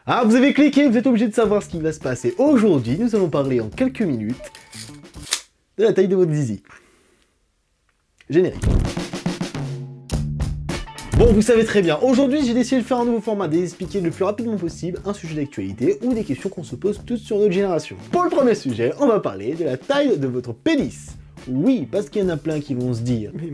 Ah, vous avez cliqué, vous êtes obligé de savoir ce qui va se passer. Aujourd'hui, nous allons parler en quelques minutes de la taille de votre zizi. Générique. Bon, vous savez très bien, aujourd'hui j'ai décidé de faire un nouveau format, d'expliquer le plus rapidement possible un sujet d'actualité ou des questions qu'on se pose toutes sur notre génération. Pour le premier sujet, on va parler de la taille de votre pénis. Oui, parce qu'il y en a plein qui vont se dire « Mais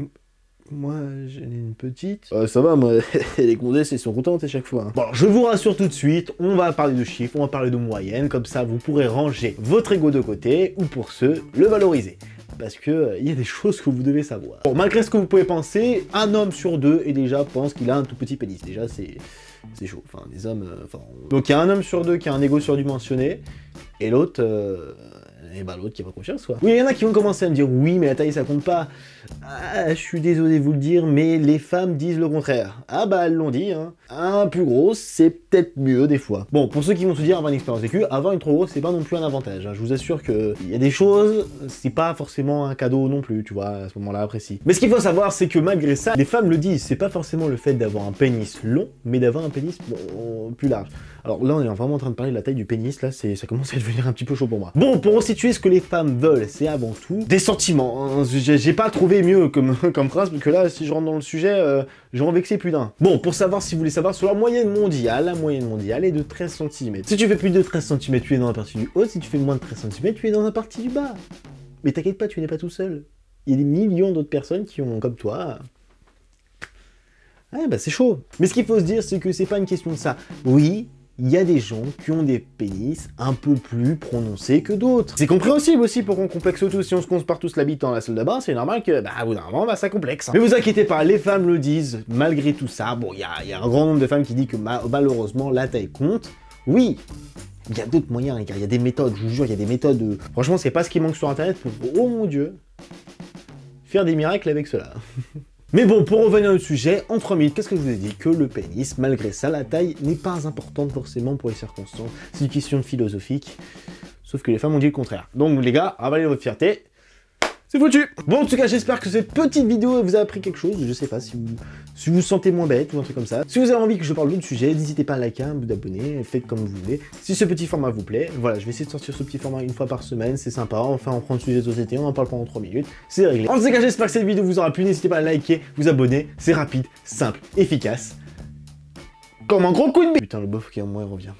moi, j'en ai une petite... » ça va, moi, les condesses, elles sont contentes à chaque fois. Hein. Bon, alors, je vous rassure tout de suite, on va parler de chiffres, on va parler de moyenne, comme ça vous pourrez ranger votre ego de côté, ou pour ceux, le valoriser. Parce que y a des choses que vous devez savoir. Bon, malgré ce que vous pouvez penser, un homme sur deux et déjà pense qu'il a un tout petit pénis. Déjà, c'est chaud. Enfin, les hommes... Donc, il y a un homme sur deux qui a un ego surdimensionné, et l'autre... Et bah l'autre qui va confier en soi. Oui, il y en a qui vont commencer à me dire « Oui, mais la taille, ça compte pas. » Ah, je suis désolé de vous le dire, mais les femmes disent le contraire. Ah bah, elles l'ont dit, hein. Un plus gros, c'est peut-être mieux des fois. Bon, pour ceux qui vont se dire avoir une expérience vécue, avoir une trop grosse, c'est pas non plus un avantage. Hein. Je vous assure que il y a des choses, c'est pas forcément un cadeau non plus, tu vois, à ce moment-là, précis. Mais ce qu'il faut savoir, c'est que malgré ça, les femmes le disent, c'est pas forcément le fait d'avoir un pénis long, mais d'avoir un pénis plus large. Alors là, on est vraiment en train de parler de la taille du pénis, là, ça commence à devenir un petit peu chaud pour moi. Bon, pour resituer ce que les femmes veulent, c'est avant tout des sentiments. Hein. J'ai pas trouvé mieux comme phrase, parce que là, si je rentre dans le sujet, je vais en vexer plus d'un. Bon, pour savoir, si vous voulez savoir, sur la moyenne mondiale est de 13 cm. Si tu fais plus de 13 cm, tu es dans la partie du haut, si tu fais moins de 13 cm, tu es dans la partie du bas. Mais t'inquiète pas, tu n'es pas tout seul. Il y a des millions d'autres personnes qui ont, comme toi... Ouais, bah c'est chaud. Mais ce qu'il faut se dire, c'est que c'est pas une question de ça. Oui, il y a des gens qui ont des pénis un peu plus prononcés que d'autres. C'est compréhensible aussi pour qu'on complexe tous. Si on se compare tous la bite dans la salle de bain, c'est normal que, bah, au bout d'un moment, bah, ça complexe. Hein. Mais vous inquiétez pas, les femmes le disent, malgré tout ça. Bon, il y a un grand nombre de femmes qui disent que malheureusement, la taille compte. Oui, il y a d'autres moyens, les gars. Il y a des méthodes, je vous jure, il y a des méthodes. Franchement, c'est pas ce qui manque sur Internet pour, oh mon Dieu, faire des miracles avec cela. Mais bon, pour revenir au sujet, en 3 minutes, qu'est-ce que je vous ai dit? Que le pénis, malgré ça, la taille n'est pas importante forcément pour les circonstances. C'est une question philosophique, sauf que les femmes ont dit le contraire. Donc les gars, avalez votre fierté, c'est foutu. Bon, en tout cas, j'espère que cette petite vidéo vous a appris quelque chose. Je sais pas si vous vous sentez moins bête ou un truc comme ça. Si vous avez envie que je parle d'autres sujets, n'hésitez pas à liker, à vous abonner, faites comme vous voulez. Si ce petit format vous plaît, voilà, je vais essayer de sortir ce petit format une fois par semaine, c'est sympa. Enfin, on prend le sujet de société, on en parle pendant 3 minutes, c'est réglé. En tout cas, j'espère que cette vidéo vous aura plu. N'hésitez pas à liker, vous abonner, c'est rapide, simple, efficace. Comme un gros coup de bille. Putain, le bof qui est en moi, il revient.